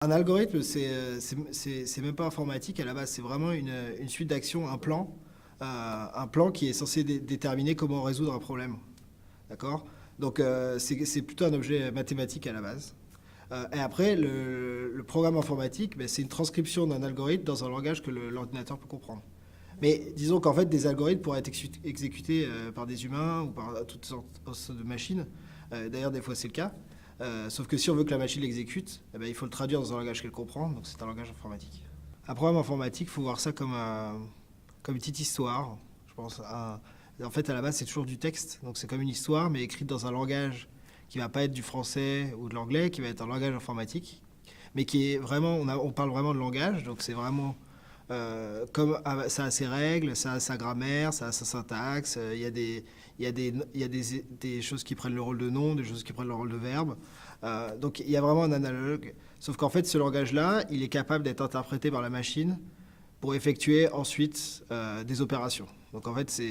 Un algorithme, c'est même pas informatique à la base, c'est vraiment une suite d'actions, un plan qui est censé déterminer comment résoudre un problème. D'accord? Donc c'est plutôt un objet mathématique à la base. Et après, le programme informatique, ben, c'est une transcription d'un algorithme dans un langage que l'ordinateur peut comprendre. Mais disons qu'en fait, des algorithmes pourraient être exécutés par des humains ou par toutes sortes de machines. D'ailleurs, des fois, c'est le cas. Sauf que si on veut que la machine l'exécute, eh ben, il faut le traduire dans un langage qu'elle comprend, donc c'est un langage informatique. Un programme informatique, il faut voir ça comme une petite histoire, je pense. En fait, à la base, c'est toujours du texte, donc c'est comme une histoire, mais écrite dans un langage qui ne va pas être du français ou de l'anglais, qui va être un langage informatique, mais qui est vraiment, on parle vraiment de langage, donc c'est vraiment ça a ses règles, ça a sa grammaire, ça a sa syntaxe, il y a des choses qui prennent le rôle de nom, des choses qui prennent le rôle de verbe. Donc il y a vraiment un analogue. Sauf qu'en fait, ce langage-là, il est capable d'être interprété par la machine pour effectuer ensuite des opérations. Donc en fait,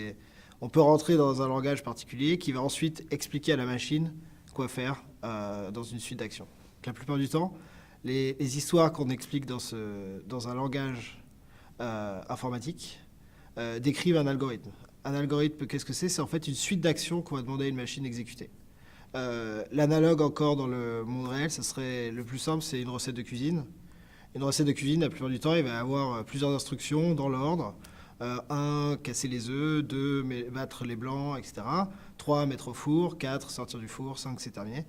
on peut rentrer dans un langage particulier qui va ensuite expliquer à la machine quoi faire dans une suite d'actions. La plupart du temps, les histoires qu'on explique dans un langage informatique décrivent un algorithme. Un algorithme, qu'est-ce que c'est? C'est en fait une suite d'actions qu'on va demander à une machine d'exécuter. L'analogue encore dans le monde réel, ça serait le plus simple, c'est une recette de cuisine. Une recette de cuisine, la plupart du temps, il va y avoir plusieurs instructions dans l'ordre. 1, casser les œufs, 2, battre les blancs, etc. 3, mettre au four, 4, sortir du four, 5, c'est terminé.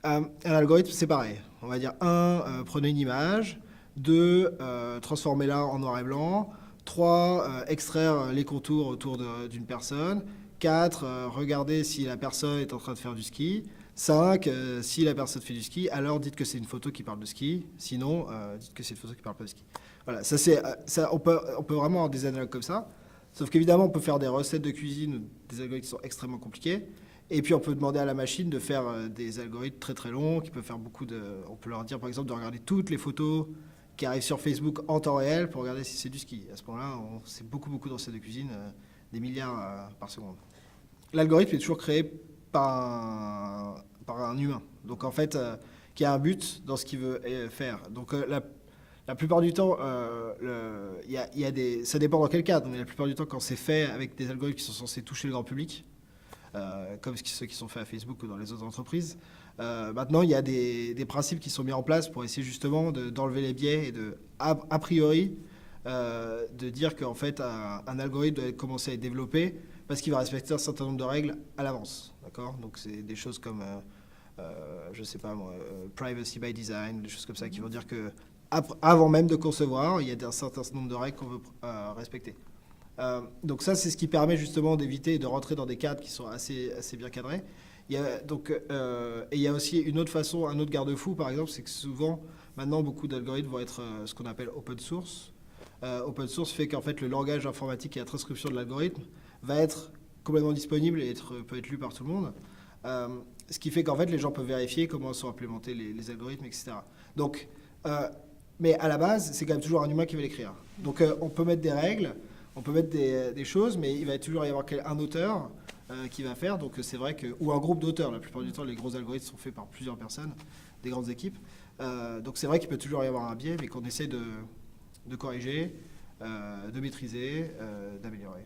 Un algorithme, c'est pareil. On va dire 1, prenez une image, 2, transformez-la en noir et blanc, 3, extraire les contours autour d'une personne, 4, regardez si la personne est en train de faire du ski, 5, si la personne fait du ski, alors dites que c'est une photo qui parle de ski, sinon dites que c'est une photo qui parle pas de ski. Voilà, on peut vraiment avoir des analogues comme ça, sauf qu'évidemment on peut faire des recettes de cuisine, des algorithmes qui sont extrêmement compliqués, et puis on peut demander à la machine de faire des algorithmes très très longs, qui peuvent faire on peut leur dire par exemple de regarder toutes les photos qui arrivent sur Facebook en temps réel pour regarder si c'est du ski. À ce moment-là, c'est beaucoup de recettes de cuisine, des milliards par seconde. L'algorithme est toujours créé par un humain, donc en fait, qui a un but dans ce qu'il veut faire. Donc la plupart du temps, ça dépend dans quel cadre, mais la plupart du temps, quand c'est fait avec des algorithmes qui sont censés toucher le grand public, comme ceux qui sont faits à Facebook ou dans les autres entreprises, maintenant, il y a des principes qui sont mis en place pour essayer justement d'enlever les biais et a priori, de dire qu'en fait, un algorithme doit commencer à être développé parce qu'il va respecter un certain nombre de règles à l'avance. D'accord? Donc, c'est des choses comme, je sais pas moi, privacy by design, des choses comme ça qui vont dire que avant même de concevoir, il y a un certain nombre de règles qu'on veut respecter. Donc ça, c'est ce qui permet justement d'éviter de rentrer dans des cadres qui sont assez bien cadrés. Et il y a aussi un autre garde-fou, par exemple, c'est que souvent, maintenant, beaucoup d'algorithmes vont être ce qu'on appelle open source. Open source fait qu'en fait, le langage informatique et la transcription de l'algorithme va être complètement disponible et peut être lu par tout le monde. Ce qui fait qu'en fait, les gens peuvent vérifier comment sont implémentés les algorithmes, etc. Donc, mais à la base, c'est quand même toujours un humain qui va l'écrire. Donc, on peut mettre des règles, on peut mettre des choses, mais il va toujours y avoir un auteur qui va faire. Donc c'est vrai ou un groupe d'auteurs. La plupart du temps, les gros algorithmes sont faits par plusieurs personnes, des grandes équipes. Donc c'est vrai qu'il peut toujours y avoir un biais, mais qu'on essaie de corriger, de maîtriser, d'améliorer.